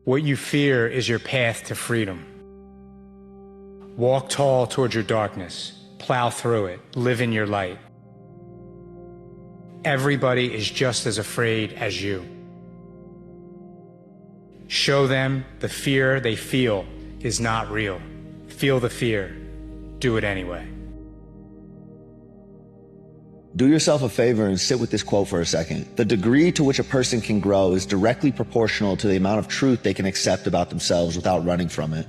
What you fear is your path to freedom. Walk tall towards your darkness. Plow through it. Live in your light. Everybody is just as afraid as you. Show them the fear they feel is not real. Feel the fear. Do it anyway. Do yourself a favor and sit with this quote for a second. The degree to which a person can grow is directly proportional to the amount of truth they can accept about themselves without running from it.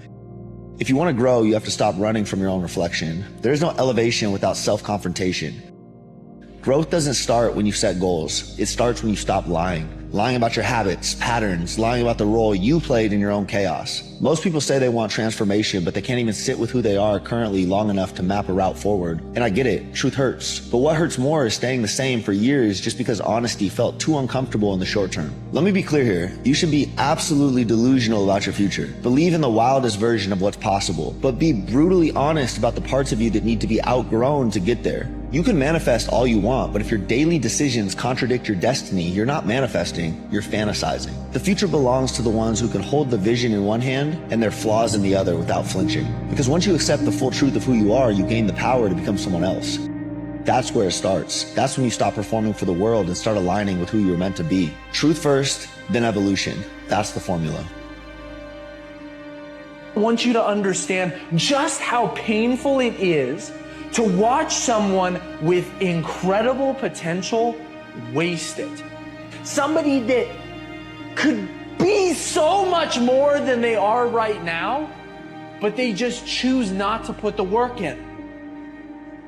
If you want to grow, you have to stop running from your own reflection. There is no elevation without self-confrontation. Growth doesn't start when you set goals. It starts when you stop lying. Lying about your habits, patterns, lying about the role you played in your own chaos. Most people say they want transformation, but they can't even sit with who they are currently long enough to map a route forward. And I get it, truth hurts. But what hurts more is staying the same for years just because honesty felt too uncomfortable in the short term. Let me be clear here. You should be absolutely delusional about your future. Believe in the wildest version of what's possible, but be brutally honest about the parts of you that need to be outgrown to get there. You can manifest all you want, but if your daily decisions contradict your destiny, you're not manifesting, you're fantasizing. The future belongs to the ones who can hold the vision in one hand and their flaws in the other without flinching. Because once you accept the full truth of who you are, you gain the power to become someone else. That's where it starts. That's when you stop performing for the world and start aligning with who you were meant to be. Truth first, then evolution. That's the formula. I want you to understand just how painful it is to watch someone with incredible potential waste it. Somebody that could be so much more than they are right now, but they just choose not to put the work in.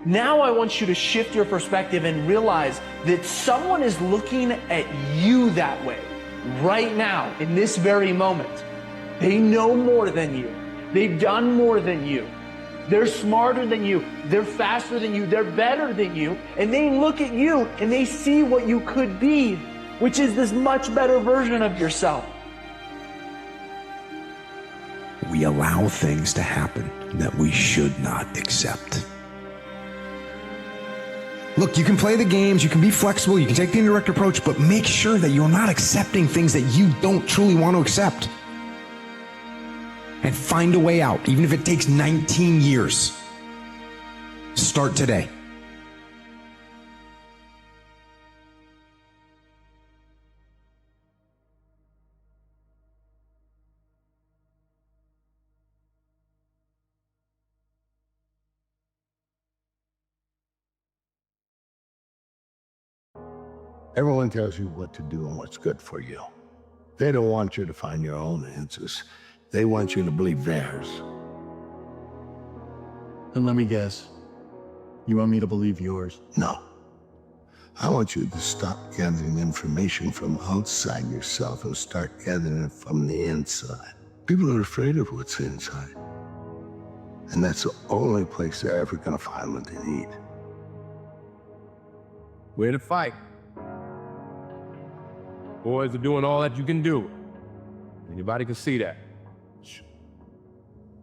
Now I want you to shift your perspective and realize that someone is looking at you that way right now, in this very moment. They know more than you. They've done more than you. They're smarter than you, they're faster than you, they're better than you, and they look at you and they see what you could be, which is this much better version of yourself. We allow things to happen that we should not accept. Look, you can play the games, you can be flexible, you can take the indirect approach, but make sure that you're not accepting things that you don't truly want to accept. And find a way out, even if it takes 19 years. Start today. Everyone tells you what to do and what's good for you. They don't want you to find your own answers. They want you to believe theirs. And let me guess, you want me to believe yours? No. I want you to stop gathering information from outside yourself and start gathering it from the inside. People are afraid of what's inside. And that's the only place they're ever going to find what they need. Where to fight. Boys are doing all that you can do. Anybody can see that.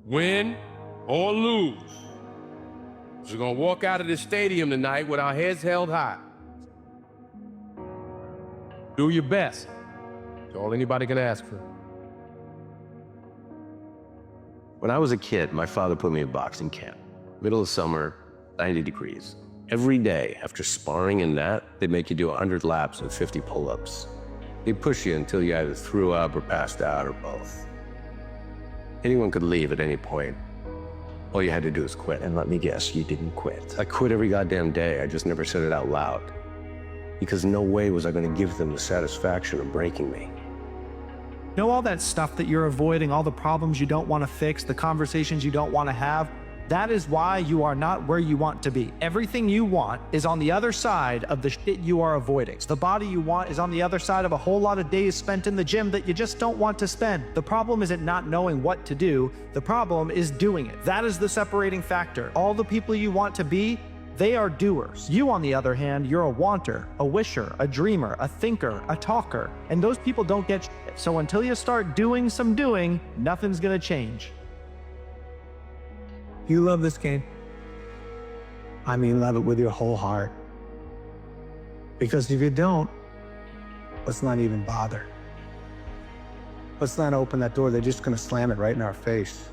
Win or lose, we're gonna walk out of this stadium tonight with our heads held high. Do your best. That's all anybody can ask for. When I was a kid, my father put me in boxing camp. Middle of summer, 90 degrees. Every day after sparring in that, they'd make you do 100 laps and 50 pull-ups. They'd push you until you either threw up or passed out or both. Anyone could leave at any point. All you had to do was quit. And let me guess, you didn't quit. I quit every goddamn day. I just never said it out loud. Because no way was I going to give them the satisfaction of breaking me. Know all that stuff that you're avoiding, all the problems you don't want to fix, the conversations you don't want to have? That is why you are not where you want to be. Everything you want is on the other side of the shit you are avoiding. The body you want is on the other side of a whole lot of days spent in the gym that you just don't want to spend. The problem isn't not knowing what to do. The problem is doing it. That is the separating factor. All the people you want to be, they are doers. You, on the other hand, you're a wanter, a wisher, a dreamer, a thinker, a talker. And those people don't get shit. So until you start doing some doing, nothing's gonna change. You love this game. I mean, love it with your whole heart. Because if you don't, let's not even bother. Let's not open that door. They're just going to slam it right in our face.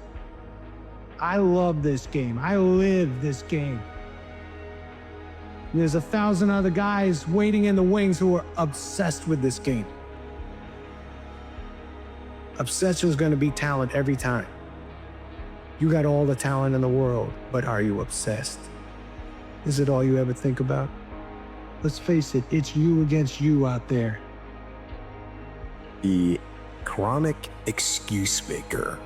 I love this game. I live this game. There's 1,000 other guys waiting in the wings who are obsessed with this game. Obsession is going to be talent every time. You got all the talent in the world, but are you obsessed? Is it all you ever think about? Let's face it, it's you against you out there. The chronic excuse maker.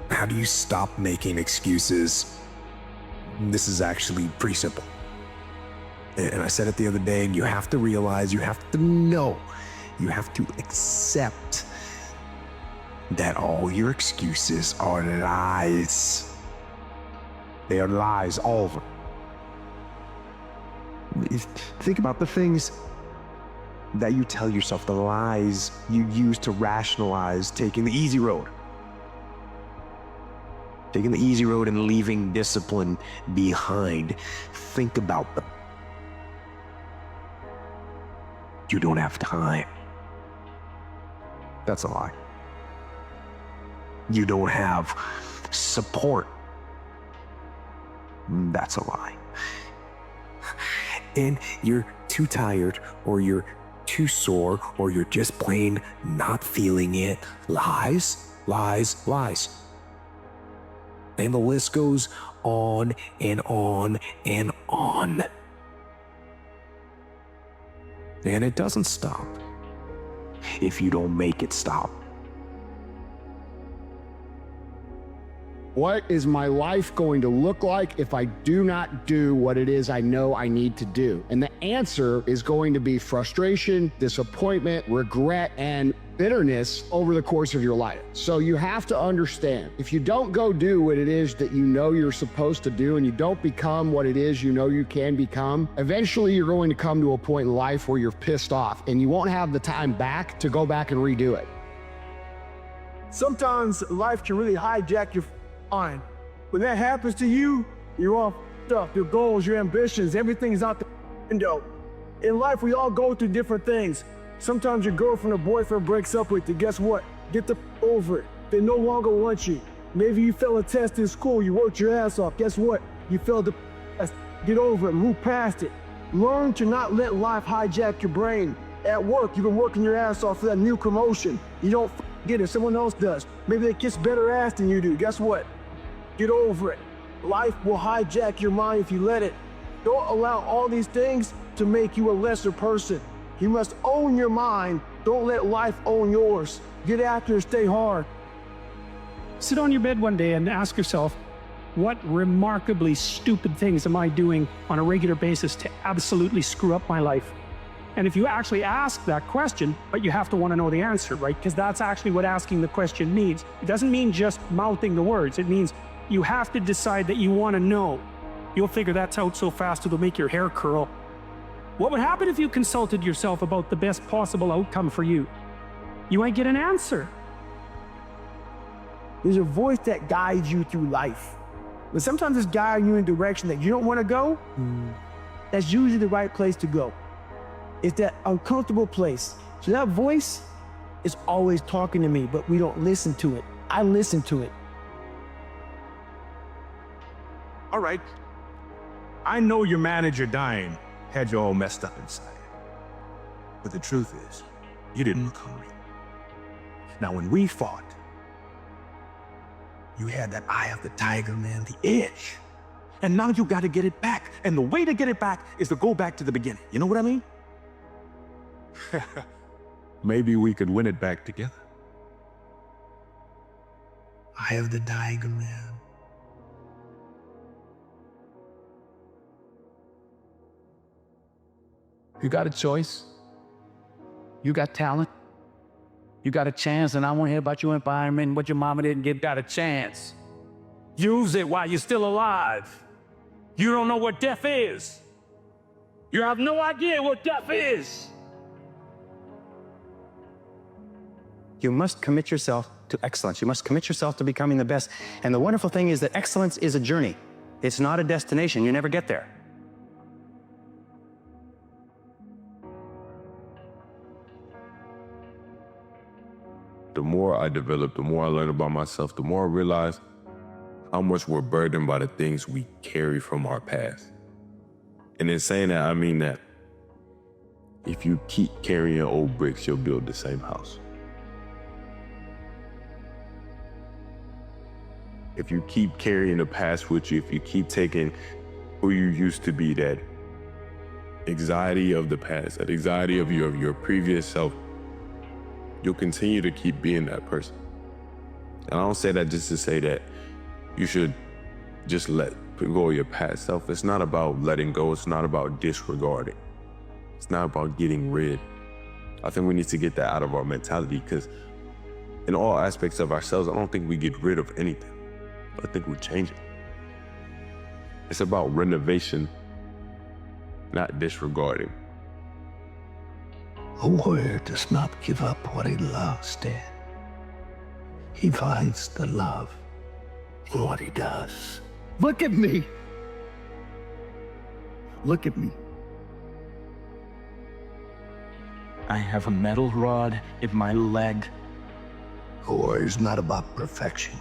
How do you stop making excuses? This is actually pretty simple. And I said it the other day, and you have to realize, you have to know, you have to accept that all your excuses are lies. They are lies, all of them. Think about the things that you tell yourself, the lies you use to rationalize taking the easy road. Taking the easy road and leaving discipline behind. Think about them. You don't have time. That's a lie. You don't have support. That's a lie. And you're too tired, or you're too sore, or you're just plain not feeling it. Lies, lies, lies. And the list goes on and on and on. And it doesn't stop if you don't make it stop. What is my life going to look like if I do not do what it is I know I need to do? And the answer is going to be frustration, disappointment, regret, and bitterness over the course of your life. So you have to understand, if you don't go do what it is that you know you're supposed to do, and you don't become what it is you know you can become, eventually you're going to come to a point in life where you're pissed off and you won't have the time back to go back and redo it. Sometimes life can really hijack your mind. When that happens to you, you're all up. Your goals, your ambitions, everything's out the window. In life, we all go through different things. Sometimes your girlfriend or boyfriend breaks up with you. Guess what? Get the over it. They no longer want you. Maybe you failed a test in school. You worked your ass off. Guess what? You failed the test. Get over it. Move past it. Learn to not let life hijack your brain. At work, you've been working your ass off for that new promotion. You don't get it. Someone else does. Maybe they kiss better ass than you do. Guess what? Get over it. Life will hijack your mind if you let it. Don't allow all these things to make you a lesser person. You must own your mind. Don't let life own yours. Get after it, stay hard. Sit on your bed one day and ask yourself, what remarkably stupid things am I doing on a regular basis to absolutely screw up my life? And if you actually ask that question, but you have to want to know the answer, right? Because that's actually what asking the question means. It doesn't mean just mouthing the words. It means you have to decide that you want to know. You'll figure that out so fast it'll make your hair curl. What would happen if you consulted yourself about the best possible outcome for you? You might get an answer. There's a voice that guides you through life. But sometimes it's guiding you in a direction that you don't want to go. That's usually the right place to go. It's that uncomfortable place. So that voice is always talking to me, but we don't listen to it. I listen to it. All right. I know your manager dying had you all messed up inside. But the truth is, you didn't look hungry. Now, when we fought, you had that eye of the tiger, man, the edge. And now you got to get it back. And the way to get it back is to go back to the beginning. You know what I mean? Maybe we could win it back together. Eye of the tiger, man. You got a choice. You got talent. You got a chance, and I want to hear about your environment and what your mama didn't get. Got a chance. Use it while you're still alive. You don't know what death is. You have no idea what death is. You must commit yourself to excellence. You must commit yourself to becoming the best. And the wonderful thing is that excellence is a journey. It's not a destination. You never get there. The more I develop, the more I learn about myself, the more I realize how much we're burdened by the things we carry from our past. And in saying that, I mean that if you keep carrying old bricks, you'll build the same house. If you keep carrying the past with you, if you keep taking who you used to be, that anxiety of the past, that anxiety of your previous self, you'll continue to keep being that person. And I don't say that just to say that you should just let go of your past self. It's not about letting go. It's not about disregarding. It's not about getting rid. I think we need to get that out of our mentality, because in all aspects of ourselves, I don't think we get rid of anything. I think we change it. It's about renovation, not disregarding. A warrior does not give up what he loves, Dad. He finds the love in what he does. Look at me. Look at me. I have a metal rod in my leg. A warrior's not about perfection,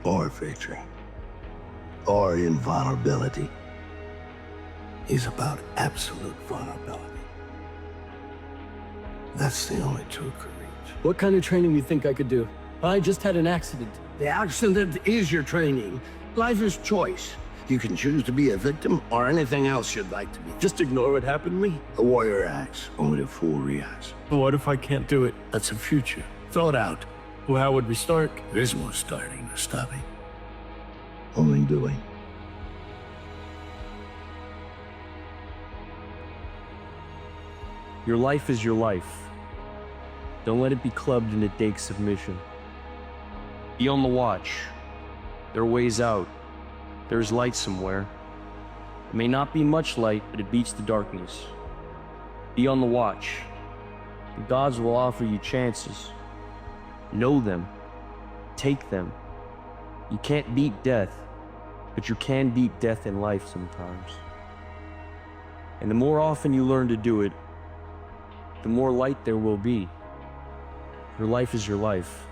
or victory, or invulnerability. He's about absolute vulnerability. That's the only true courage. What kind of training do you think I could do? I just had an accident. The accident is your training. Life is choice. You can choose to be a victim or anything else you'd like to be. Just ignore what happened to me? A warrior acts, only a fool reacts. But what if I can't do it? That's a future. Throw it out. Well, how would we start? There is no starting or stopping. Only doing. Your life is your life. Don't let it be clubbed into dake submission. Be on the watch. There are ways out. There's light somewhere. It may not be much light, but it beats the darkness. Be on the watch. The gods will offer you chances. Know them. Take them. You can't beat death, but you can beat death in life sometimes. And the more often you learn to do it, the more light there will be. Your life is your life.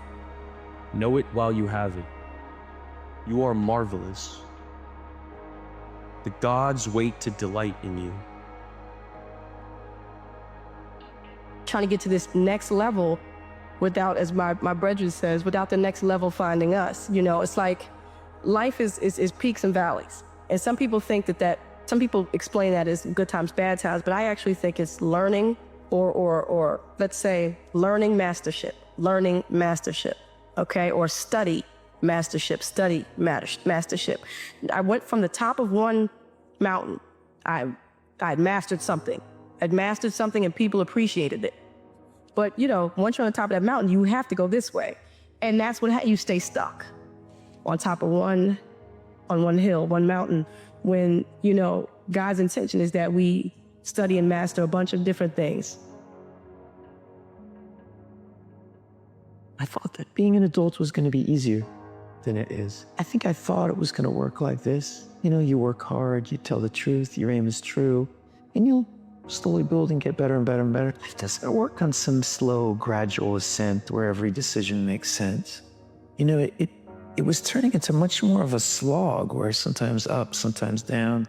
Know it while you have it. You are marvelous. The gods wait to delight in you. Trying to get to this next level without, as my brethren says, without the next level finding us. You know, it's like life is peaks and valleys. And some people think some people explain that as good times, bad times, but I actually think it's learning or let's say learning mastership, okay? Or study mastership. I went from the top of one mountain. I'd mastered something. I'd mastered something and people appreciated it. But, you know, once you're on the top of that mountain, you have to go this way. And that's what you stay stuck on top of one hill, one mountain, when, you know, God's intention is that we study and master a bunch of different things. I thought that being an adult was going to be easier than it is. I think I thought it was going to work like this. You know, you work hard, you tell the truth, your aim is true, and you'll slowly build and get better and better and better. It doesn't work on some slow, gradual ascent where every decision makes sense. You know, it was turning into much more of a slog where sometimes up, sometimes down,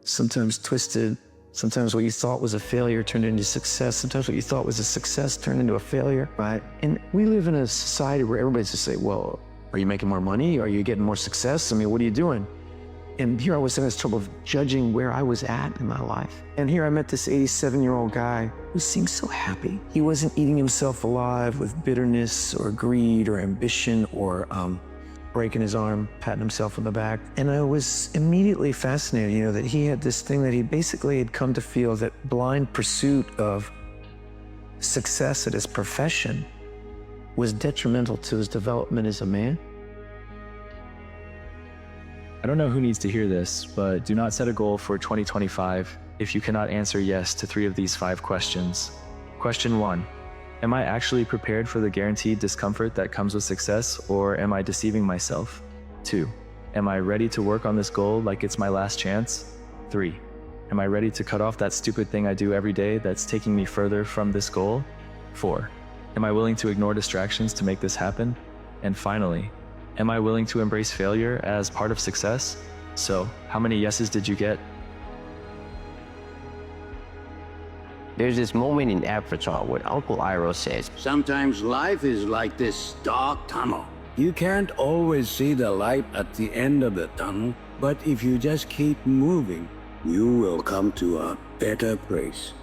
sometimes twisted. Sometimes what you thought was a failure turned into success. Sometimes what you thought was a success turned into a failure, right? And we live in a society where everybody's just say, well, are you making more money? Are you getting more success? I mean, what are you doing? And here I was having this trouble of judging where I was at in my life. And here I met this 87-year-old guy who seemed so happy. He wasn't eating himself alive with bitterness or greed or ambition or breaking his arm, patting himself on the back. And I was immediately fascinated, you know, that he had this thing that he basically had come to feel that blind pursuit of success at his profession was detrimental to his development as a man. I don't know who needs to hear this, but do not set a goal for 2025 if you cannot answer yes to 3 of these 5 questions. Question 1. Am I actually prepared for the guaranteed discomfort that comes with success, or am I deceiving myself? 2. Am I ready to work on this goal like it's my last chance? 3. Am I ready to cut off that stupid thing I do every day that's taking me further from this goal? 4. Am I willing to ignore distractions to make this happen? And finally, am I willing to embrace failure as part of success? So, how many yeses did you get? There's this moment in Avatar where Uncle Iroh says, "Sometimes life is like this dark tunnel. You can't always see the light at the end of the tunnel, but if you just keep moving, you will come to a better place."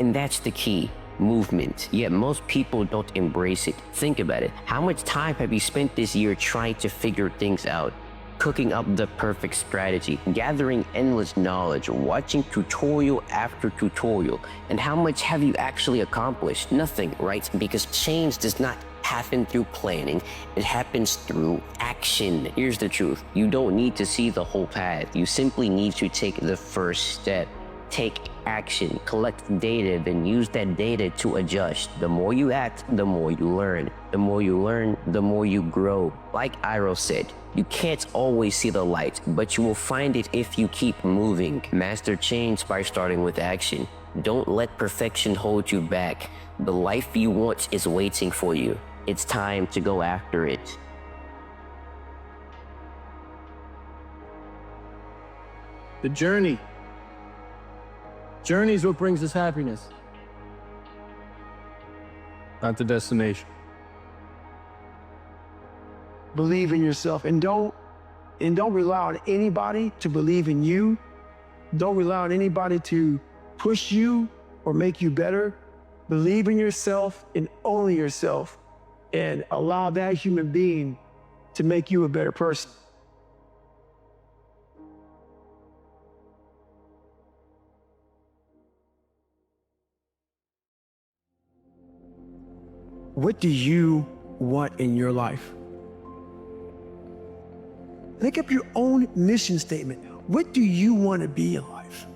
And that's the key. Movement. Yet most people don't embrace it. Think about it. How much time have you spent this year trying to figure things out? Cooking up the perfect strategy, gathering endless knowledge, watching tutorial after tutorial. And how much have you actually accomplished? Nothing, right? Because change does not happen through planning. It happens through action. Here's the truth. You don't need to see the whole path. You simply need to take the first step. Take action, collect data, then use that data to adjust. The more you act, the more you learn. The more you learn, the more you grow. Like Iroh said, you can't always see the light, but you will find it if you keep moving. Master change by starting with action. Don't let perfection hold you back. The life you want is waiting for you. It's time to go after it. The journey. Journey is what brings us happiness, not the destination. Believe in yourself and don't rely on anybody to believe in you. Don't rely on anybody to push you or make you better. Believe in yourself and only yourself, and allow that human being to make you a better person. What do you want in your life? Make up your own mission statement. What do you want to be in life?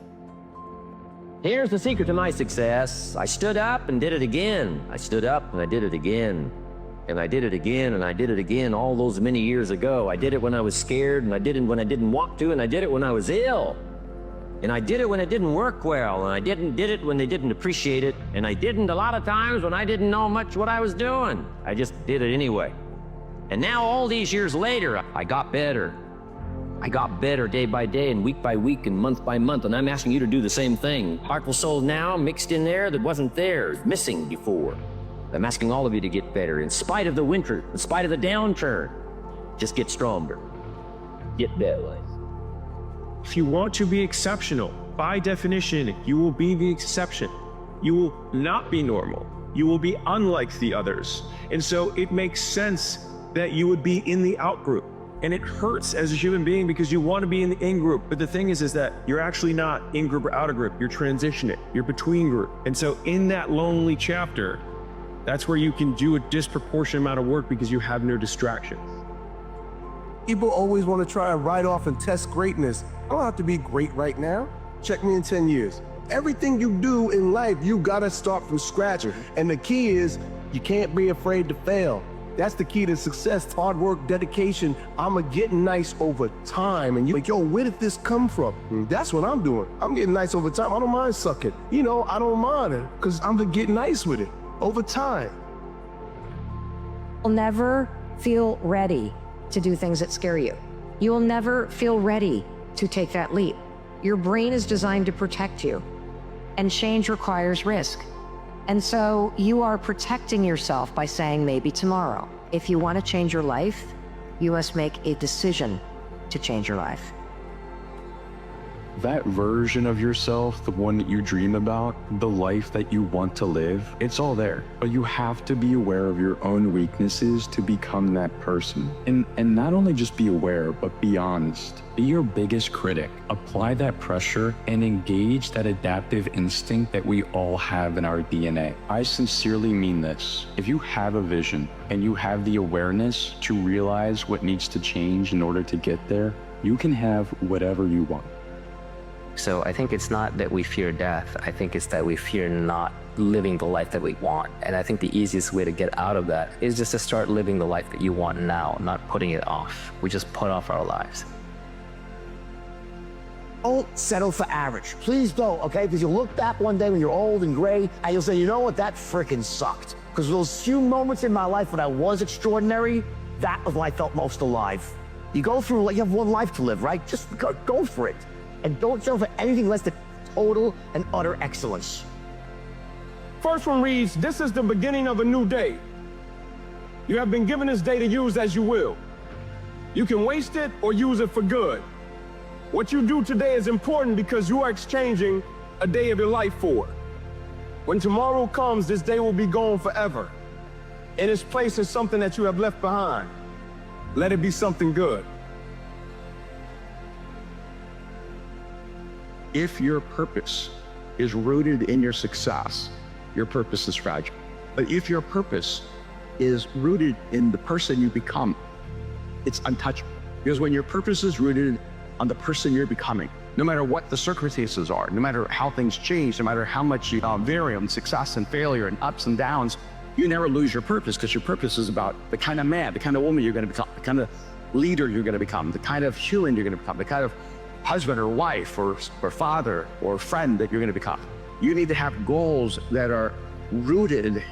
Here's the secret to my success. I stood up and did it again. I stood up and I did it again. And I did it again and I did it again all those many years ago. I did it when I was scared, and I did it when I didn't want to, and I did it when I was ill. And I did it when it didn't work well, and I did it when they didn't appreciate it, and I didn't a lot of times when I didn't know much what I was doing. I just did it anyway. And now all these years later, I got better. I got better day by day and week by week and month by month, and I'm asking you to do the same thing. Heartful soul now mixed in there that wasn't there, missing before. I'm asking all of you to get better in spite of the winter, in spite of the downturn. Just get stronger. Get better. If you want to be exceptional, by definition, you will be the exception. You will not be normal. You will be unlike the others. And so it makes sense that you would be in the out group. And it hurts as a human being because you want to be in the in group. But the thing is that you're actually not in group or out of group. You're transitioning. You're between group. And so in that lonely chapter, that's where you can do a disproportionate amount of work because you have no distractions. People always want to try and write off and test greatness. I don't have to be great right now. Check me in 10 years. Everything you do in life, you gotta start from scratch. And the key is, you can't be afraid to fail. That's the key to success. Hard work, dedication. I'm getting nice over time. And you're like, yo, where did this come from? That's what I'm doing. I'm getting nice over time. I don't mind sucking. I don't mind it because I'm getting nice with it over time. You'll never feel ready to do things that scare you. You'll never feel ready to take that leap. Your brain is designed to protect you, and change requires risk. And so you are protecting yourself by saying maybe tomorrow. If you want to change your life, you must make a decision to change your life. That version of yourself, the one that you dream about, the life that you want to live, it's all there. But you have to be aware of your own weaknesses to become that person. And not only just be aware, but be honest. Be your biggest critic. Apply that pressure and engage that adaptive instinct that we all have in our DNA. I sincerely mean this. If you have a vision and you have the awareness to realize what needs to change in order to get there, you can have whatever you want. So I think it's not that we fear death. I think it's that we fear not living the life that we want. And I think the easiest way to get out of that is just to start living the life that you want now, not putting it off. We just put off our lives. Don't settle for average. Please don't, okay? Because you'll look back one day when you're old and gray and you'll say, you know what, that frickin' sucked. Because those few moments in my life when I was extraordinary, that was when I felt most alive. You go through, you have one life to live, right? Just go for it. And don't settle for anything less than total and utter excellence. First one reads, this is the beginning of a new day. You have been given this day to use as you will. You can waste it or use it for good. What you do today is important because you are exchanging a day of your life for. When tomorrow comes, this day will be gone forever. In its place is something that you have left behind. Let it be something good. If your purpose is rooted in your success, your purpose is fragile. But if your purpose is rooted in the person you become, it's untouchable. Because when your purpose is rooted on the person you're becoming, no matter what the circumstances are, no matter how things change, no matter how much you vary on success and failure and ups and downs, you never lose your purpose, because your purpose is about the kind of man, the kind of woman you're going to become, the kind of leader you're going to become, the kind of human you're going to become, the kind of husband or wife or father or friend that you're going to become. You need to have goals that are rooted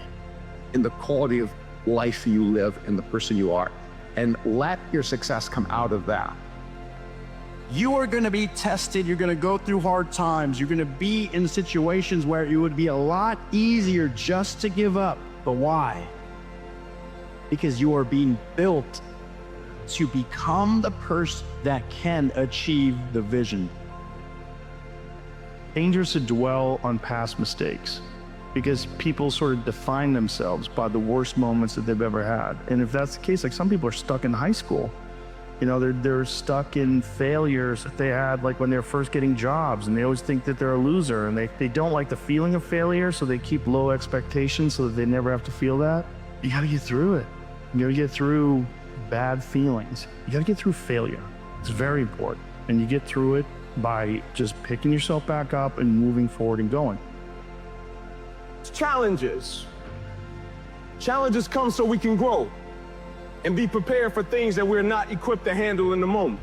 in the quality of life you live and the person you are, and let your success come out of that. You are going to be tested. You're going to go through hard times. You're going to be in situations where it would be a lot easier just to give up. But why? Because you are being built to become the person that can achieve the vision. Dangerous to dwell on past mistakes, because people sort of define themselves by the worst moments that they've ever had. And if that's the case, like some people are stuck in high school. You know, they're stuck in failures that they had like when they're first getting jobs, and they always think that they're a loser, and they don't like the feeling of failure, so they keep low expectations so that they never have to feel that. You gotta get through it. You gotta get through bad feelings. You gotta get through failure. It's very important. And you get through it by just picking yourself back up and moving forward and going. Challenges. Challenges come so we can grow and be prepared for things that we're not equipped to handle in the moment.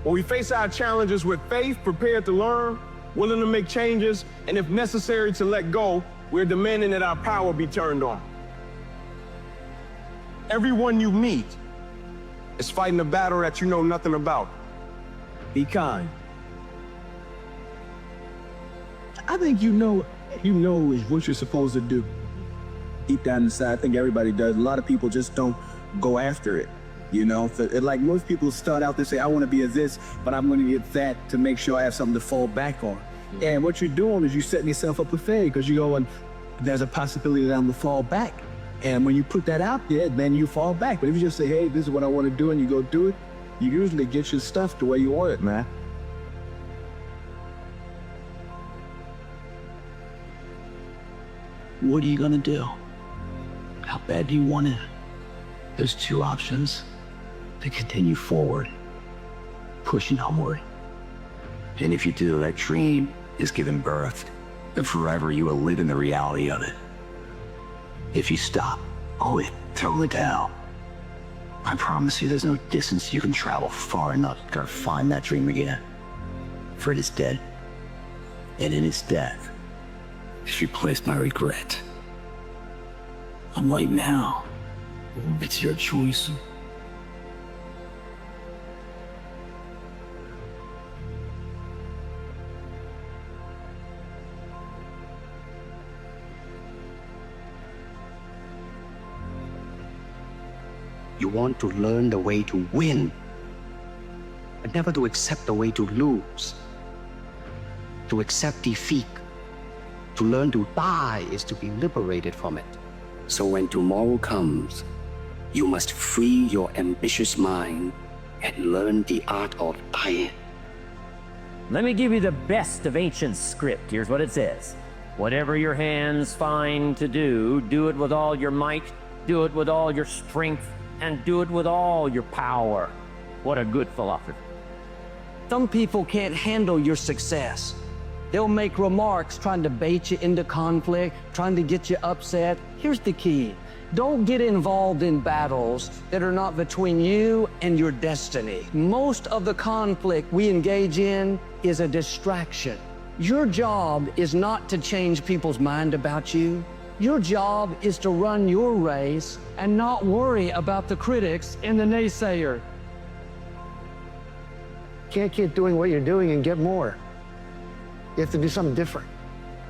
When we face our challenges with faith, prepared to learn, willing to make changes, and if necessary to let go, we're demanding that our power be turned on. Everyone you meet is fighting a battle that you know nothing about. Be kind. I think you know is what you're supposed to do. Deep down inside, I think everybody does. A lot of people just don't go after it. You know, like most people start out, they say, I want to be a this, but I'm going to get that to make sure I have something to fall back on. And what you're doing is you're setting yourself up for failure, because you go, and there's a possibility that I'm going to fall back. And when you put that out there, then you fall back. But if you just say, hey, this is what I want to do, and you go do it, you usually get your stuff the way you want it, man. What are you going to do? How bad do you want it? There's two options: to continue forward, pushing onward. And if you do, that dream is given birth, and forever you will live in the reality of it. If you stop, throw it down, I promise you there's no distance you can travel far enough to find that dream again. For it is dead, and in its death is replaced by regret. And right now, it's your choice. You want to learn the way to win, but never to accept the way to lose. To accept defeat, to learn to die, is to be liberated from it. So when tomorrow comes, you must free your ambitious mind and learn the art of dying. Let me give you the best of ancient script. Here's what it says. Whatever your hands find to do, do it with all your might, do it with all your strength, and do it with all your power. What a good philosophy. Some people can't handle your success. They'll make remarks trying to bait you into conflict, trying to get you upset. Here's the key. Don't get involved in battles that are not between you and your destiny. Most of the conflict we engage in is a distraction. Your job is not to change people's mind about you. Your job is to run your race and not worry about the critics and the naysayer. Can't keep doing what you're doing and get more. You have to do something different.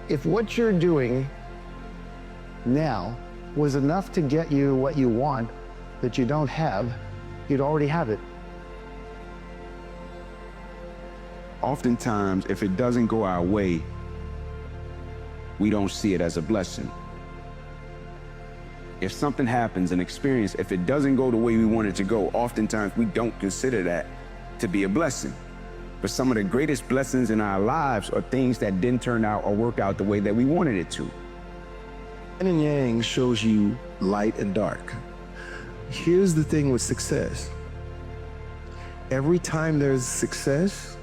If what you're doing now was enough to get you what you want that you don't have, you'd already have it. Oftentimes, if it doesn't go our way, we don't see it as a blessing. If something happens, an experience, if it doesn't go the way we want it to go, oftentimes we don't consider that to be a blessing. But some of the greatest blessings in our lives are things that didn't turn out or work out the way that we wanted it to. Yin and Yang shows you light and dark. Here's the thing with success. Every time there's success,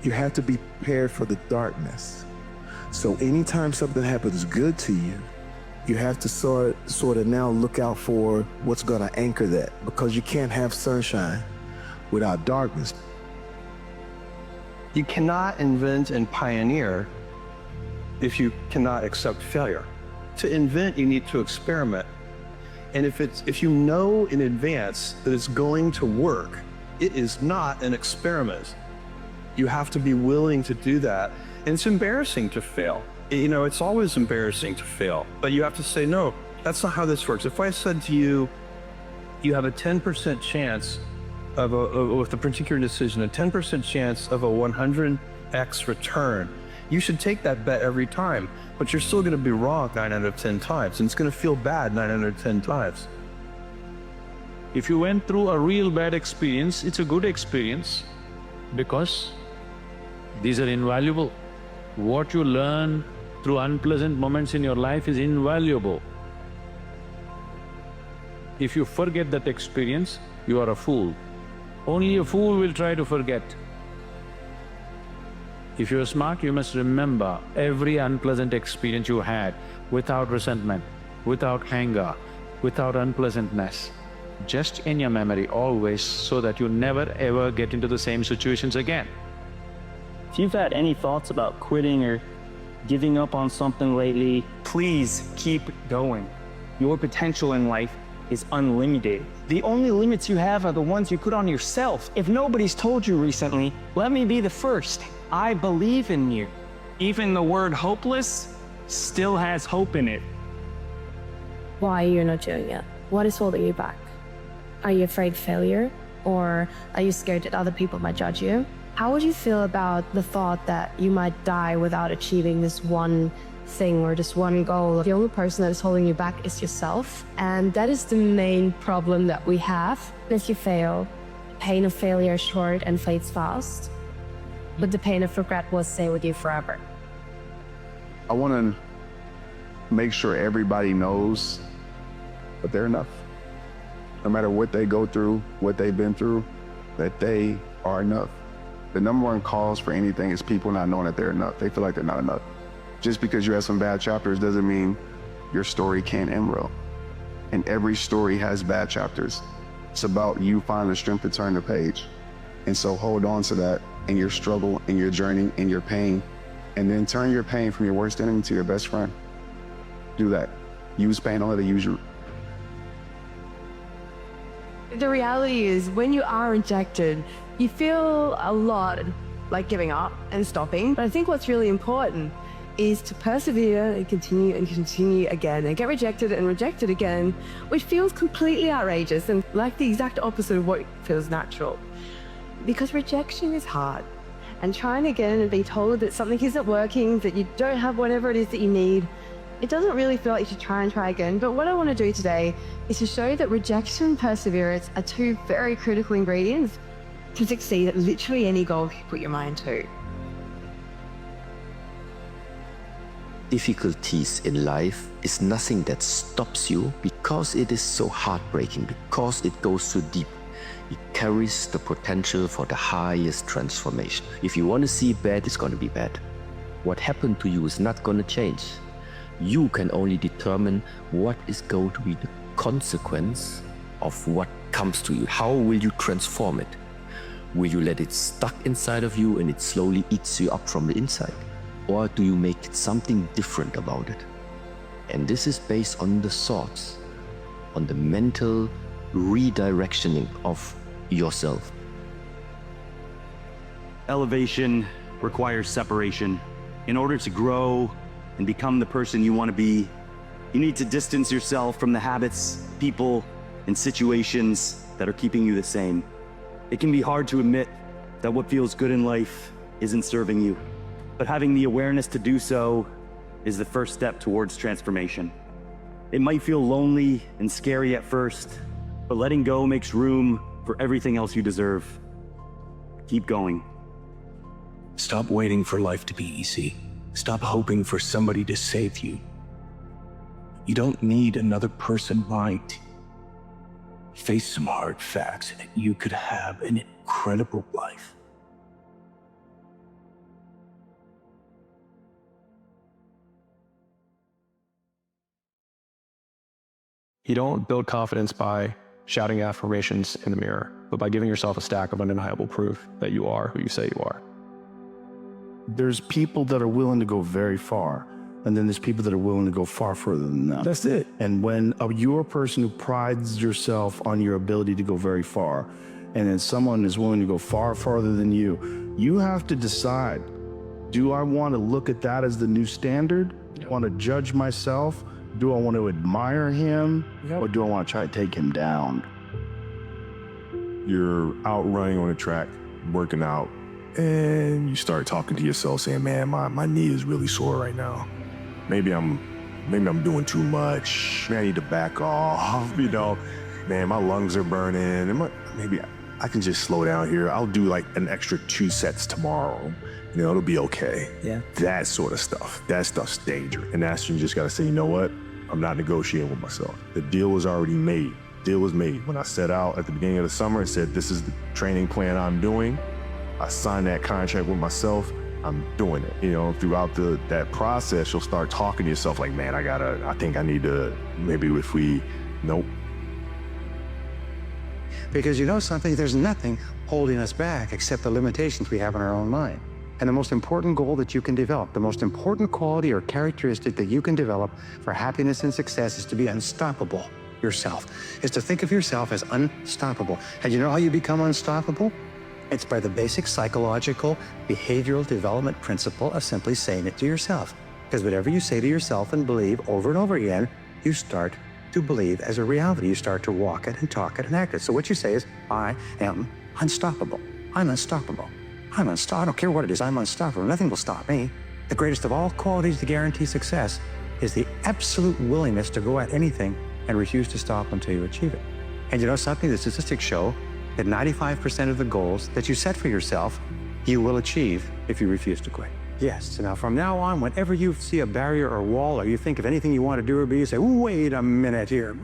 you have to be prepared for the darkness. So anytime something happens good to you, you have to sort of now look out for what's gonna anchor that, because you can't have sunshine without darkness. You cannot invent and pioneer if you cannot accept failure. To invent, you need to experiment. And if you know in advance that it's going to work, it is not an experiment. You have to be willing to do that. And it's embarrassing to fail. You know, it's always embarrassing to fail, but you have to say, no, that's not how this works. If I said to you, you have a 10% chance with a particular decision, a 10% chance of a 100x return, you should take that bet every time, but you're still gonna be wrong 9 out of 10 times, and it's gonna feel bad 9 out of 10 times. If you went through a real bad experience, it's a good experience because these are invaluable. What you learn through unpleasant moments in your life is invaluable. If you forget that experience, you are a fool. Only a fool will try to forget. If you're smart, you must remember every unpleasant experience you had without resentment, without anger, without unpleasantness. Just in your memory always, so that you never ever get into the same situations again. If you've had any thoughts about quitting or giving up on something lately, please keep going. Your potential in life is unlimited. The only limits you have are the ones you put on yourself. If nobody's told you recently, let me be the first. I believe in you. Even the word hopeless still has hope in it. Why you're not doing it? What is holding you back? Are you afraid of failure? Or are you scared that other people might judge you? How would you feel about the thought that you might die without achieving this one thing or this one goal? The only person that is holding you back is yourself. And that is the main problem that we have. If you fail, the pain of failure is short and fades fast. But the pain of regret will stay with you forever. I want to make sure everybody knows that they're enough. No matter what they go through, what they've been through, that they are enough. The number one cause for anything is people not knowing that they're enough. They feel like they're not enough. Just because you have some bad chapters doesn't mean your story can't end well. And every story has bad chapters. It's about you finding the strength to turn the page. And so hold on to that in your struggle, in your journey, in your pain, and then turn your pain from your worst enemy to your best friend. Do that. Use pain, don't let it use you. The reality is, when you are rejected, you feel a lot like giving up and stopping. But I think what's really important is to persevere and continue again and get rejected and rejected again, which feels completely outrageous and like the exact opposite of what feels natural. Because rejection is hard. And trying again and being told that something isn't working, that you don't have whatever it is that you need, it doesn't really feel like you should try and try again. But what I want to do today is to show that rejection and perseverance are two very critical ingredients to succeed at literally any goal you put your mind to. Difficulties in life is nothing that stops you because it is so heartbreaking, because it goes so deep. It carries the potential for the highest transformation. If you want to see bad, it's going to be bad. What happened to you is not going to change. You can only determine what is going to be the consequence of what comes to you. How will you transform it? Will you let it stuck inside of you and it slowly eats you up from the inside? Or do you make something different about it? And this is based on the thoughts, on the mental redirectioning of yourself. Elevation requires separation. In order to grow and become the person you want to be, you need to distance yourself from the habits, people, and situations that are keeping you the same. It can be hard to admit that what feels good in life isn't serving you, but having the awareness to do so is the first step towards transformation. It might feel lonely and scary at first, but letting go makes room for everything else you deserve. Keep going. Stop waiting for life to be easy. Stop hoping for somebody to save you. You don't need another person right. Face some hard facts and you could have an incredible life. You don't build confidence by shouting affirmations in the mirror, but by giving yourself a stack of undeniable proof that you are who you say you are. There's people that are willing to go very far, and then there's people that are willing to go far further than that. That's it. And when you're a person who prides yourself on your ability to go very far, and then someone is willing to go far farther than you, you have to decide, do I want to look at that as the new standard? Do I want to judge myself? Do I want to admire him? Or do I want to try to take him down? You're out running on a track, working out, and you start talking to yourself saying, man, my knee is really sore right now. Maybe I'm doing too much. Maybe I need to back off, you know. Man, my lungs are burning. And maybe I can just slow down here. I'll do like an extra 2 sets tomorrow. You know, it'll be okay. Yeah. That sort of stuff. That stuff's dangerous. And that's when you just gotta say, you know what? I'm not negotiating with myself. The deal was already made. Deal was made. When I set out at the beginning of the summer and said, this is the training plan I'm doing, I signed that contract with myself. I'm doing it. You know, throughout that process, you'll start talking to yourself like, man, I think I need to, maybe if we, nope. Because you know something, there's nothing holding us back except the limitations we have in our own mind. And the most important goal that you can develop, the most important quality or characteristic that you can develop for happiness and success is to be unstoppable yourself, is to think of yourself as unstoppable. And you know how you become unstoppable? It's by the basic psychological behavioral development principle of simply saying it to yourself. Because whatever you say to yourself and believe over and over again, you start to believe as a reality. You start to walk it and talk it and act it. So what you say is, I am unstoppable. I'm unstoppable. I don't care what it is, I'm unstoppable. Nothing will stop me. The greatest of all qualities to guarantee success is the absolute willingness to go at anything and refuse to stop until you achieve it. And you know something? The statistics show that 95% of the goals that you set for yourself, you will achieve if you refuse to quit. Yes, so now from now on, whenever you see a barrier or wall, or you think of anything you want to do or be, you say, wait a minute here.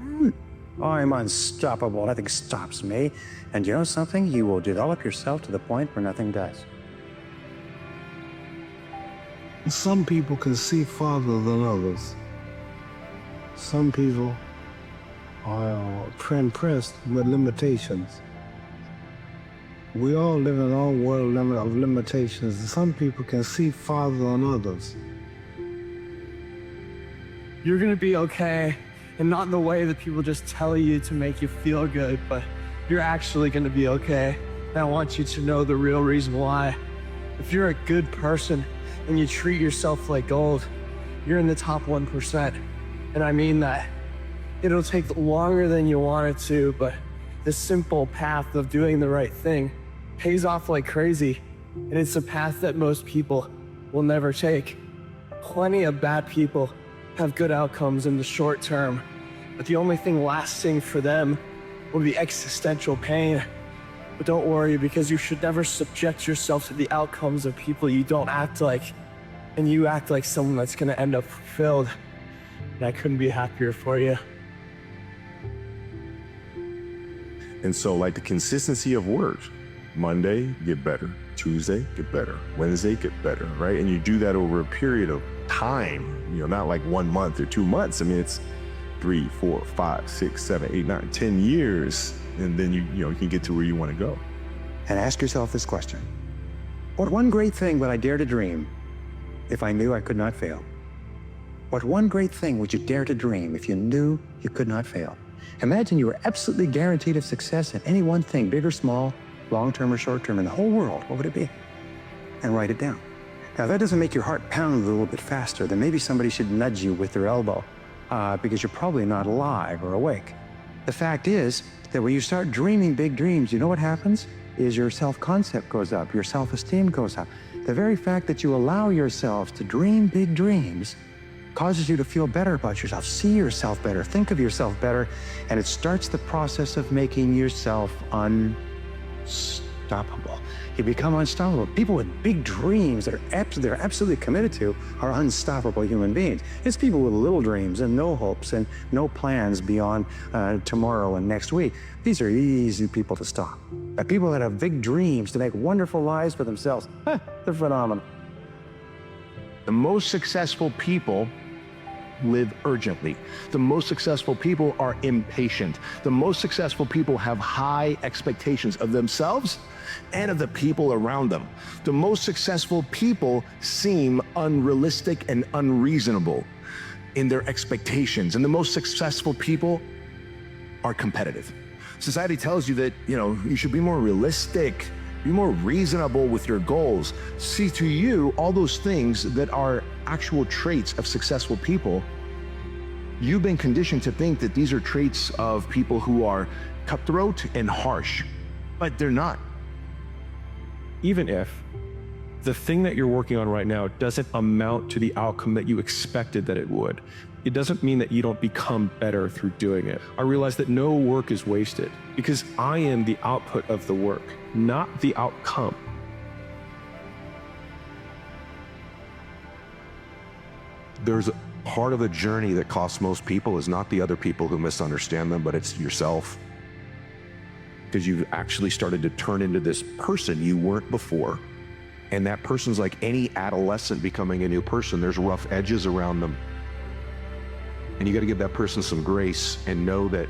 I'm unstoppable, nothing stops me. And you know something? You will develop yourself to the point where nothing does. Some people can see farther than others. Some people are impressed with limitations. We all live in our world of limitations. Some people can see farther than others. You're gonna be okay, and not in the way that people just tell you to make you feel good, but you're actually gonna be okay. And I want you to know the real reason why. If you're a good person and you treat yourself like gold, you're in the top 1%. And I mean that. It'll take longer than you want it to, but the simple path of doing the right thing pays off like crazy. And it's a path that most people will never take. Plenty of bad people have good outcomes in the short term, but the only thing lasting for them will be existential pain. But don't worry, because you should never subject yourself to the outcomes of people you don't act like, and you act like someone that's gonna end up fulfilled. And I couldn't be happier for you. And so like the consistency of words, Monday, get better. Tuesday, get better. Wednesday, get better, right? And you do that over a period of time, you know, not like 1 month or 2 months. I mean, it's 3, 4, 5, 6, 7, 8, 9, 10 years. And then you can get to where you want to go. And ask yourself this question. What one great thing would I dare to dream if I knew I could not fail? What one great thing would you dare to dream if you knew you could not fail? Imagine you were absolutely guaranteed of success in any one thing, big or small, long-term or short-term, in the whole world. What would it be? And write it down. Now, that doesn't make your heart pound a little bit faster. Then maybe somebody should nudge you with their elbow because you're probably not alive or awake. The fact is that when you start dreaming big dreams, you know what happens? Is your self-concept goes up, your self-esteem goes up. The very fact that you allow yourself to dream big dreams causes you to feel better about yourself, see yourself better, think of yourself better, and it starts the process of making yourself unstoppable. You become unstoppable. People with big dreams that they're absolutely committed to are unstoppable human beings. It's people with little dreams and no hopes and no plans beyond tomorrow and next week. These are easy people to stop. But people that have big dreams to make wonderful lives for themselves, they're phenomenal. The most successful people live urgently. The most successful people are impatient. The most successful people have high expectations of themselves and of the people around them. The most successful people seem unrealistic and unreasonable in their expectations. And the most successful people are competitive. Society tells you that, you should be more realistic, be more reasonable with your goals. See, to you, all those things that are actual traits of successful people, you've been conditioned to think that these are traits of people who are cutthroat and harsh, but they're not. Even if the thing that you're working on right now doesn't amount to the outcome that you expected that it would, it doesn't mean that you don't become better through doing it. I realize that no work is wasted because I am the output of the work, not the outcome. There's a part of the journey that costs most people is not the other people who misunderstand them, but it's yourself. Because you've actually started to turn into this person you weren't before. And that person's like any adolescent becoming a new person. There's rough edges around them. And you got to give that person some grace and know that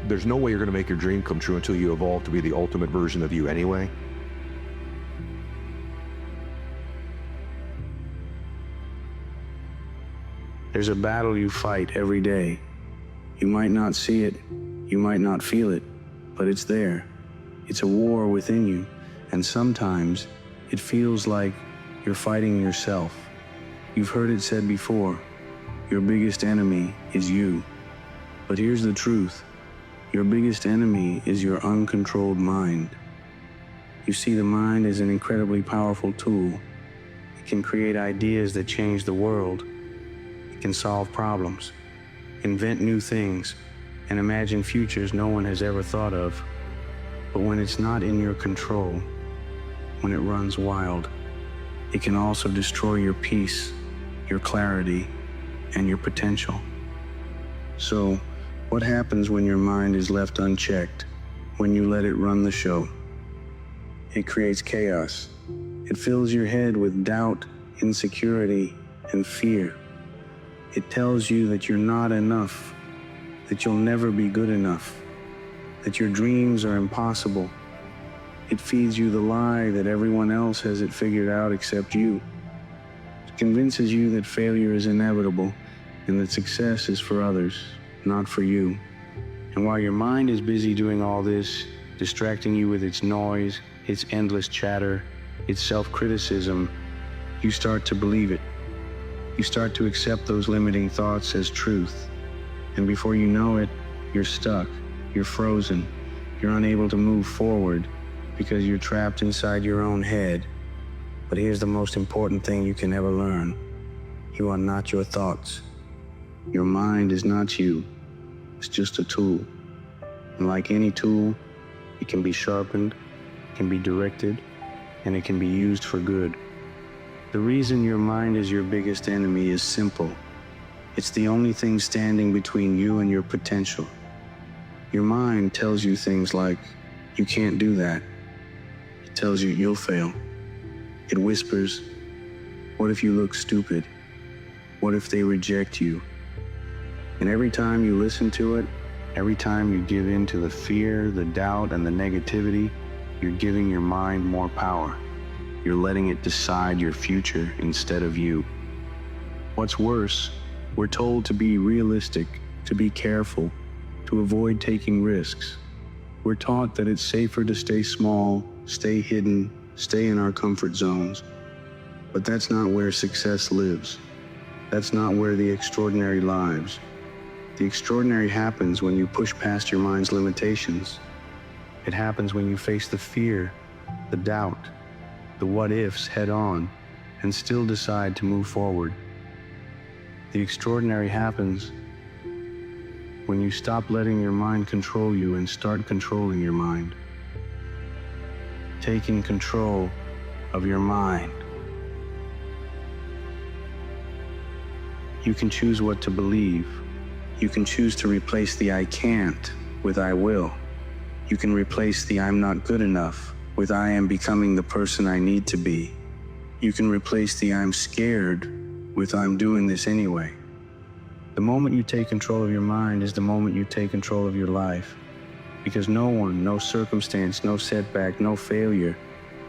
there's no way you're going to make your dream come true until you evolve to be the ultimate version of you anyway. There's a battle you fight every day. You might not see it, you might not feel it, but it's there. It's a war within you, and sometimes it feels like you're fighting yourself. You've heard it said before, your biggest enemy is you. But here's the truth. Your biggest enemy is your uncontrolled mind. You see, the mind is an incredibly powerful tool. It can create ideas that change the world. It can solve problems, invent new things, and imagine futures no one has ever thought of. But when it's not in your control, when it runs wild, it can also destroy your peace, your clarity, and your potential. So, what happens when your mind is left unchecked, when you let it run the show? It creates chaos. It fills your head with doubt, insecurity, and fear. It tells you that you're not enough, that you'll never be good enough, that your dreams are impossible. It feeds you the lie that everyone else has it figured out except you. It convinces you that failure is inevitable and that success is for others, not for you. And while your mind is busy doing all this, distracting you with its noise, its endless chatter, its self-criticism, you start to believe it. You start to accept those limiting thoughts as truth. And before you know it, you're stuck, you're frozen, you're unable to move forward because you're trapped inside your own head. But here's the most important thing you can ever learn. You are not your thoughts. Your mind is not you. It's just a tool. And like any tool, it can be sharpened, it can be directed, and it can be used for good. The reason your mind is your biggest enemy is simple. It's the only thing standing between you and your potential. Your mind tells you things like, you can't do that. It tells you you'll fail. It whispers, what if you look stupid? What if they reject you? And every time you listen to it, every time you give in to the fear, the doubt, and the negativity, you're giving your mind more power. You're letting it decide your future instead of you. What's worse We're told to be realistic, to be careful, to avoid taking risks. We're taught that it's safer to stay small, stay hidden, stay in our comfort zones. But that's not where success lives. That's not where the extraordinary lives. The extraordinary happens when you push past your mind's limitations. It happens when you face the fear, the doubt, the what-ifs head on, and still decide to move forward. The extraordinary happens when you stop letting your mind control you and start controlling your mind. Taking control of your mind. You can choose what to believe. You can choose to replace the I can't with I will. You can replace the I'm not good enough with I am becoming the person I need to be. You can replace the I'm scared with I'm doing this anyway. The moment you take control of your mind is the moment you take control of your life. Because no one, no circumstance, no setback, no failure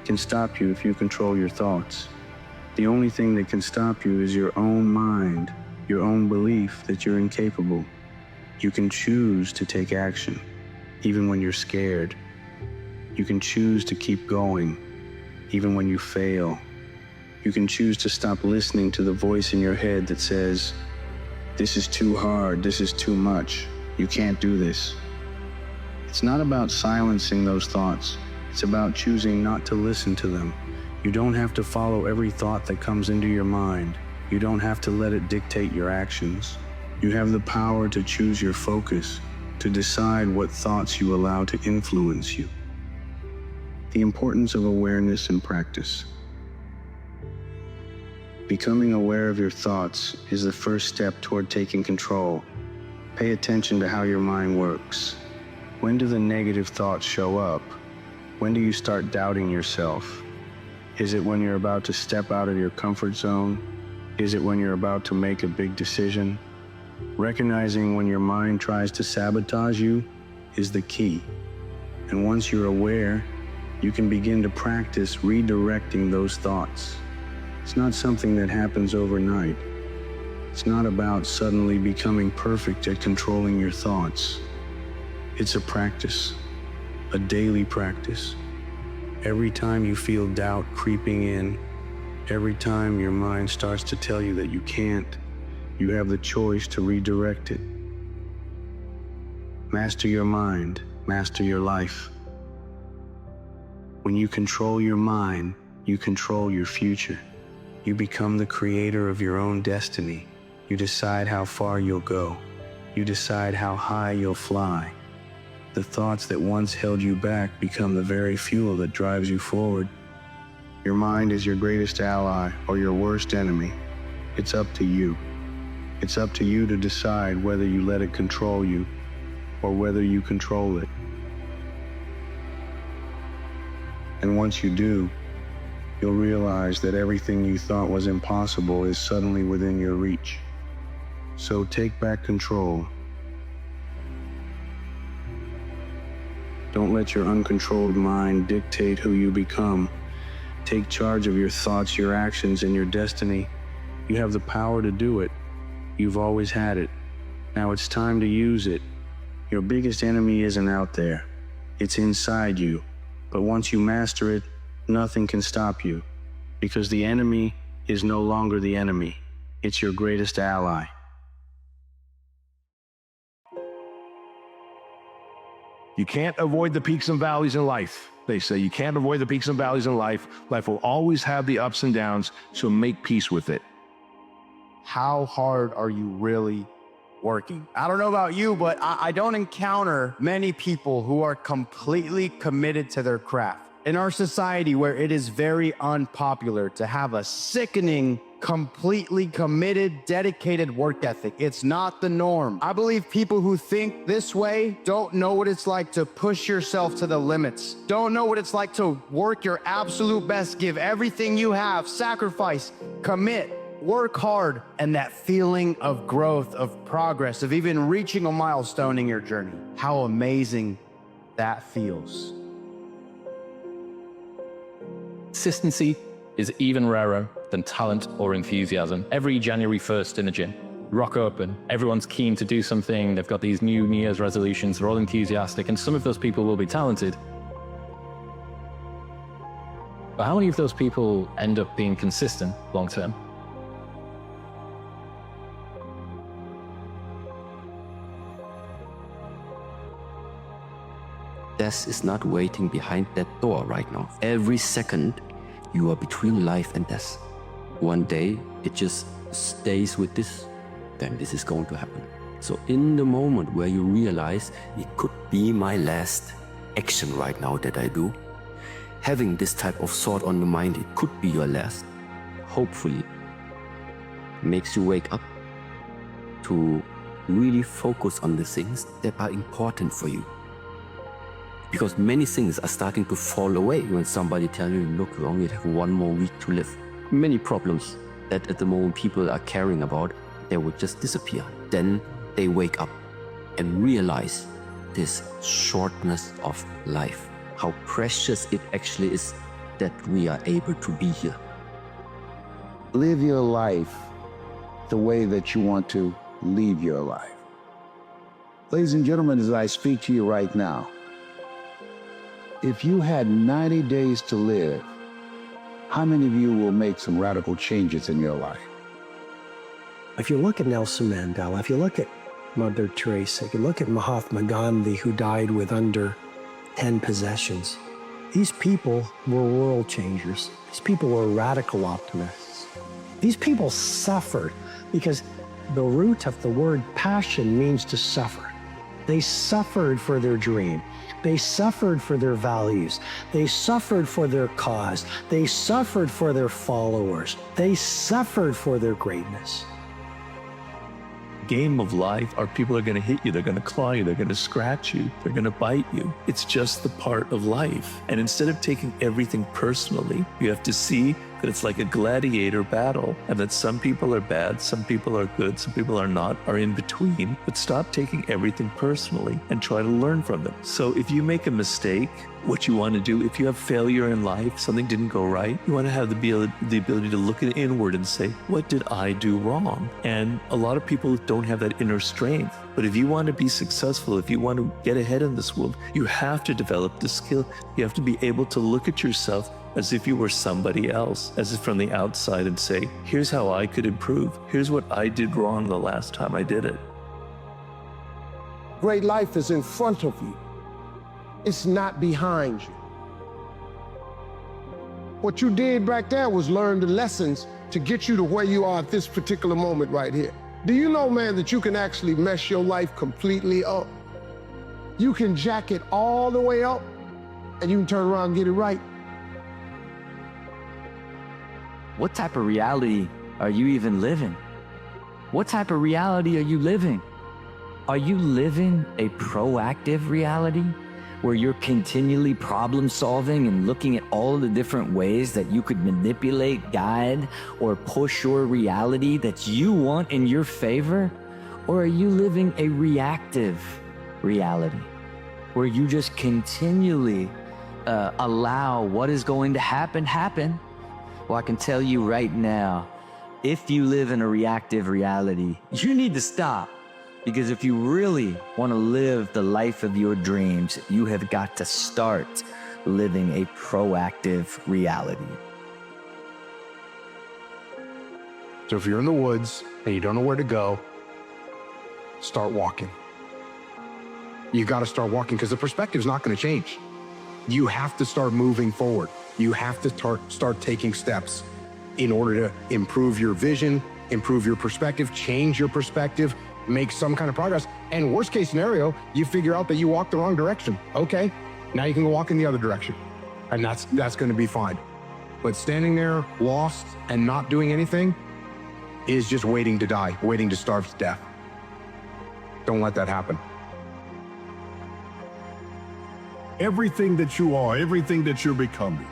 can stop you if you control your thoughts. The only thing that can stop you is your own mind, your own belief that you're incapable. You can choose to take action, even when you're scared. You can choose to keep going, even when you fail. You can choose to stop listening to the voice in your head that says, "This is too hard, this is too much, you can't do this." It's not about silencing those thoughts. It's about choosing not to listen to them. You don't have to follow every thought that comes into your mind. You don't have to let it dictate your actions. You have the power to choose your focus, to decide what thoughts you allow to influence you. The importance of awareness and practice. Becoming aware of your thoughts is the first step toward taking control. Pay attention to how your mind works. When do the negative thoughts show up? When do you start doubting yourself? Is it when you're about to step out of your comfort zone? Is it when you're about to make a big decision? Recognizing when your mind tries to sabotage you is the key. And once you're aware, you can begin to practice redirecting those thoughts. It's not something that happens overnight. It's not about suddenly becoming perfect at controlling your thoughts. It's a practice, a daily practice. Every time you feel doubt creeping in, every time your mind starts to tell you that you can't, you have the choice to redirect it. Master your mind, master your life. When you control your mind, you control your future. You become the creator of your own destiny. You decide how far you'll go. You decide how high you'll fly. The thoughts that once held you back become the very fuel that drives you forward. Your mind is your greatest ally or your worst enemy. It's up to you. It's up to you to decide whether you let it control you or whether you control it. And once you do, you'll realize that everything you thought was impossible is suddenly within your reach. So take back control. Don't let your uncontrolled mind dictate who you become. Take charge of your thoughts, your actions, and your destiny. You have the power to do it. You've always had it. Now it's time to use it. Your biggest enemy isn't out there. It's inside you. But once you master it, nothing can stop you. Because the enemy is no longer the enemy. It's your greatest ally. You can't avoid the peaks and valleys in life. They say you can't avoid the peaks and valleys in life. Life will always have the ups and downs, so make peace with it. How hard are you really working? I don't know about you, but I don't encounter many people who are completely committed to their craft. In our society where it is very unpopular to have a sickening, completely committed, dedicated work ethic, it's not the norm. I believe people who think this way don't know what it's like to push yourself to the limits, don't know what it's like to work your absolute best, give everything you have, sacrifice, commit, work hard, and that feeling of growth, of progress, of even reaching a milestone in your journey. How amazing that feels. Consistency is even rarer than talent or enthusiasm. Every January 1st in the gym, rock up and everyone's keen to do something. They've got these new Year's resolutions. They're all enthusiastic, and some of those people will be talented. But how many of those people end up being consistent long term? Death is not waiting behind that door right now. Every second, you are between life and death. One day, it just stays with this, then this is going to happen. So in the moment where you realize it could be my last action right now that I do, having this type of thought on the mind, it could be your last, hopefully makes you wake up to really focus on the things that are important for you. Because many things are starting to fall away when somebody tells you, look, you only have 1 more week to live. Many problems that at the moment people are caring about, they would just disappear. Then they wake up and realize this shortness of life, how precious it actually is that we are able to be here. Live your life the way that you want to leave your life. Ladies and gentlemen, as I speak to you right now, if you had 90 days to live, how many of you will make some radical changes in your life? If you look at Nelson Mandela, if you look at Mother Teresa, if you look at Mahatma Gandhi, who died with under 10 possessions, these people were world changers. These people were radical optimists. These people suffered because the root of the word passion means to suffer. They suffered for their dream. They suffered for their values. They suffered for their cause. They suffered for their followers. They suffered for their greatness. Game of life are people are going to hit you, they're going to claw you, they're going to scratch you, they're going to bite you. It's just the part of life. And instead of taking everything personally, you have to see that it's like a gladiator battle, and that some people are bad, some people are good, some people are not, are in between. But stop taking everything personally and try to learn from them. So if you make a mistake, what you want to do, if you have failure in life, something didn't go right, you want to have the ability to look inward and say, what did I do wrong? And a lot of people don't have that inner strength. But if you want to be successful, if you want to get ahead in this world, you have to develop the skill. You have to be able to look at yourself as if you were somebody else, as if from the outside, and say, here's how I could improve. Here's what I did wrong the last time I did it. Great life is in front of you. It's not behind you. What you did back there was learn the lessons to get you to where you are at this particular moment right here. Do you know, man, that you can actually mess your life completely up? You can jack it all the way up, and you can turn around and get it right. What type of reality are you even living? What type of reality are you living? Are you living a proactive reality where you're continually problem solving and looking at all the different ways that you could manipulate, guide, or push your reality that you want in your favor? Or are you living a reactive reality where you just continually allow what is going to happen? Well, I can tell you right now, if you live in a reactive reality, you need to stop. Because if you really want to live the life of your dreams, you have got to start living a proactive reality. So if you're in the woods and you don't know where to go, start walking. You got to start walking because the perspective is not going to change. You have to start moving forward. You have to start taking steps in order to improve your vision, improve your perspective, change your perspective, make some kind of progress. And worst case scenario, you figure out that you walked the wrong direction. Okay, now you can go walk in the other direction. And that's going to be fine. But standing there lost and not doing anything is just waiting to die, waiting to starve to death. Don't let that happen. Everything that you are, everything that you're becoming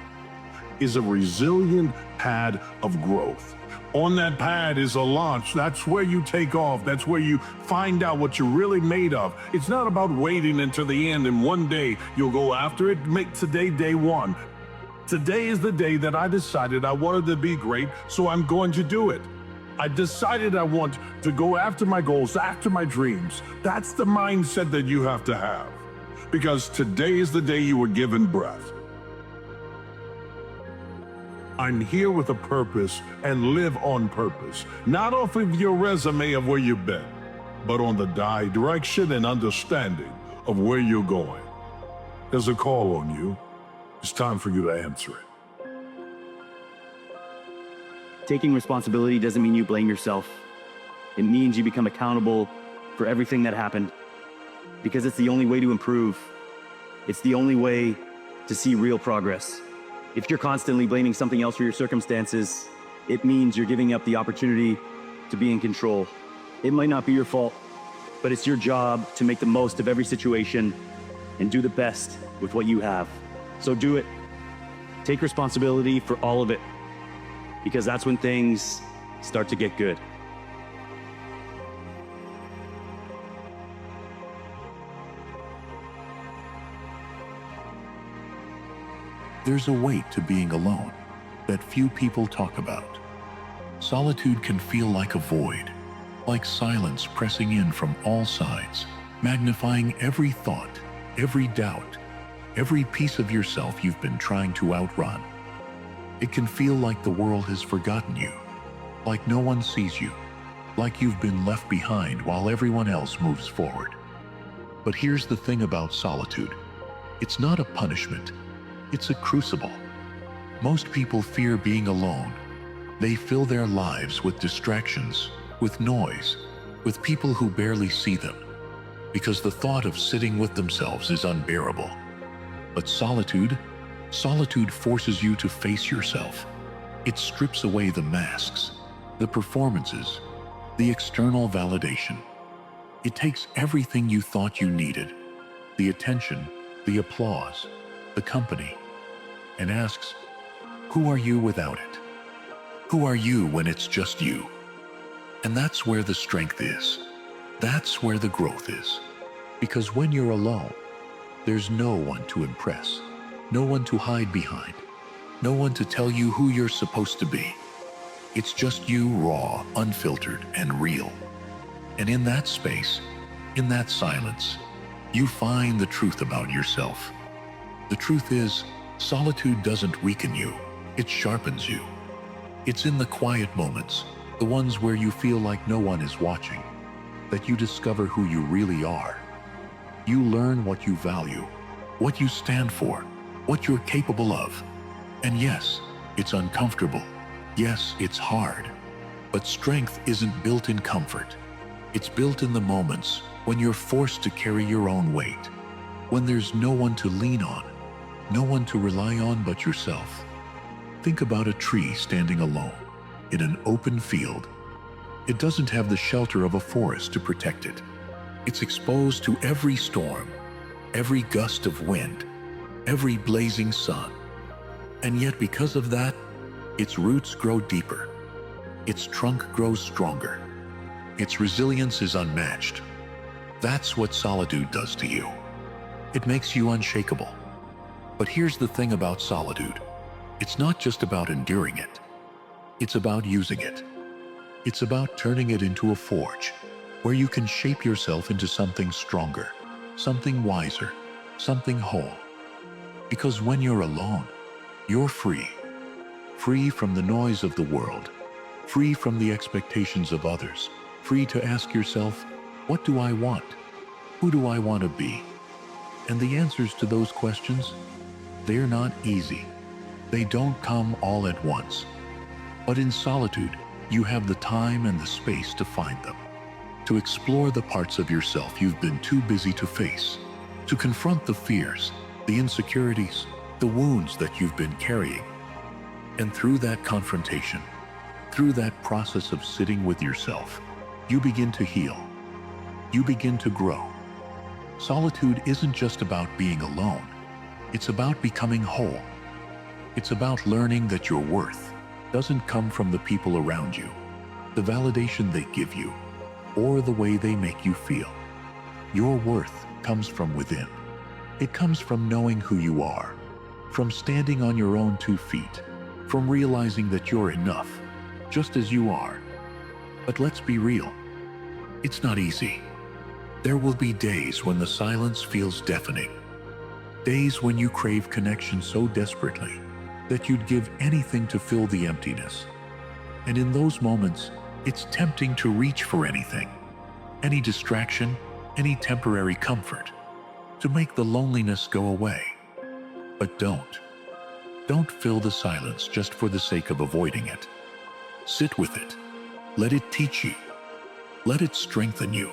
is a resilient pad of growth. On that pad is a launch. That's where you take off. That's where you find out what you're really made of. It's not about waiting until the end and one day you'll go after it. Make today day one. Today is the day that I decided I wanted to be great, so I'm going to do it. I decided I want to go after my goals, after my dreams. That's the mindset that you have to have. Because today is the day you were given breath. I'm here with a purpose and live on purpose. Not off of your resume of where you've been, but on the direction and understanding of where you're going. There's a call on you. It's time for you to answer it. Taking responsibility doesn't mean you blame yourself. It means you become accountable for everything that happened, because it's the only way to improve. It's the only way to see real progress. If you're constantly blaming something else for your circumstances, it means you're giving up the opportunity to be in control. It might not be your fault, but it's your job to make the most of every situation and do the best with what you have. So do it. Take responsibility for all of it, because that's when things start to get good. There's a weight to being alone that few people talk about. Solitude can feel like a void, like silence pressing in from all sides, magnifying every thought, every doubt, every piece of yourself you've been trying to outrun. It can feel like the world has forgotten you, like no one sees you, like you've been left behind while everyone else moves forward. But here's the thing about solitude. It's not a punishment. It's a crucible. Most people fear being alone. They fill their lives with distractions, with noise, with people who barely see them, because the thought of sitting with themselves is unbearable. But solitude forces you to face yourself. It strips away the masks, the performances, the external validation. It takes everything you thought you needed, the attention, the applause, the company, and asks, who are you without it? Who are you when it's just you? And that's where the strength is. That's where the growth is. Because when you're alone, there's no one to impress, no one to hide behind, no one to tell you who you're supposed to be. It's just you, raw, unfiltered, and real. And in that space, in that silence, you find the truth about yourself. The truth is, solitude doesn't weaken you, it sharpens you. It's in the quiet moments, the ones where you feel like no one is watching, that you discover who you really are. You learn what you value, what you stand for, what you're capable of. And yes, it's uncomfortable. Yes, it's hard. But strength isn't built in comfort. It's built in the moments when you're forced to carry your own weight, when there's no one to lean on, no one to rely on but yourself. Think about a tree standing alone in an open field. It doesn't have the shelter of a forest to protect it. It's exposed to every storm, every gust of wind, every blazing sun. And yet because of that, its roots grow deeper. Its trunk grows stronger. Its resilience is unmatched. That's what solitude does to you. It makes you unshakable. But here's the thing about solitude. It's not just about enduring it. It's about using it. It's about turning it into a forge where you can shape yourself into something stronger, something wiser, something whole. Because when you're alone, you're free. Free from the noise of the world, free from the expectations of others, free to ask yourself, what do I want? Who do I want to be? And the answers to those questions, they're not easy. They don't come all at once. But in solitude, you have the time and the space to find them, to explore the parts of yourself you've been too busy to face, to confront the fears, the insecurities, the wounds that you've been carrying. And through that confrontation, through that process of sitting with yourself, you begin to heal. You begin to grow. Solitude isn't just about being alone. It's about becoming whole. It's about learning that your worth doesn't come from the people around you, the validation they give you, or the way they make you feel. Your worth comes from within. It comes from knowing who you are, from standing on your own 2 feet, from realizing that you're enough, just as you are, But let's be real. It's not easy. There will be days when the silence feels deafening. Days when you crave connection so desperately that you'd give anything to fill the emptiness. And in those moments, it's tempting to reach for anything, any distraction, any temporary comfort, to make the loneliness go away. But don't. Don't fill the silence just for the sake of avoiding it. Sit with it. Let it teach you. Let it strengthen you.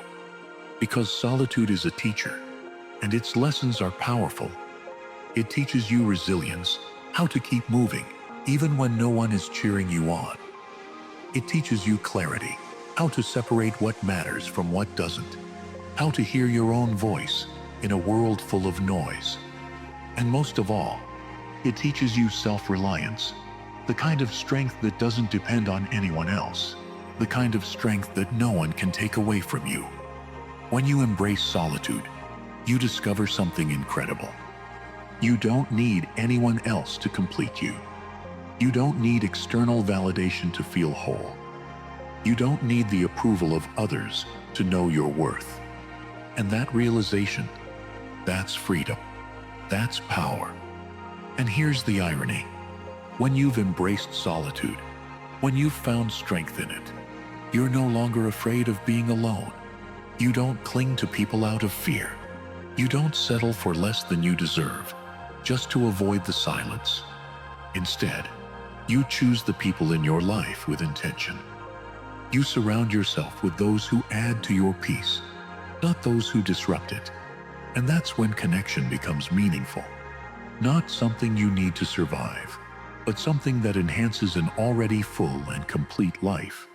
Because solitude is a teacher, and its lessons are powerful. It teaches you resilience, how to keep moving, even when no one is cheering you on. It teaches you clarity, how to separate what matters from what doesn't, how to hear your own voice in a world full of noise. And most of all, it teaches you self-reliance, the kind of strength that doesn't depend on anyone else, the kind of strength that no one can take away from you. When you embrace solitude, you discover something incredible. You don't need anyone else to complete you. You don't need external validation to feel whole. You don't need the approval of others to know your worth. And that realization, that's freedom. That's power. And here's the irony. When you've embraced solitude, when you've found strength in it, you're no longer afraid of being alone. You don't cling to people out of fear. You don't settle for less than you deserve, just to avoid the silence. Instead, you choose the people in your life with intention. You surround yourself with those who add to your peace, not those who disrupt it. And that's when connection becomes meaningful. Not something you need to survive, but something that enhances an already full and complete life.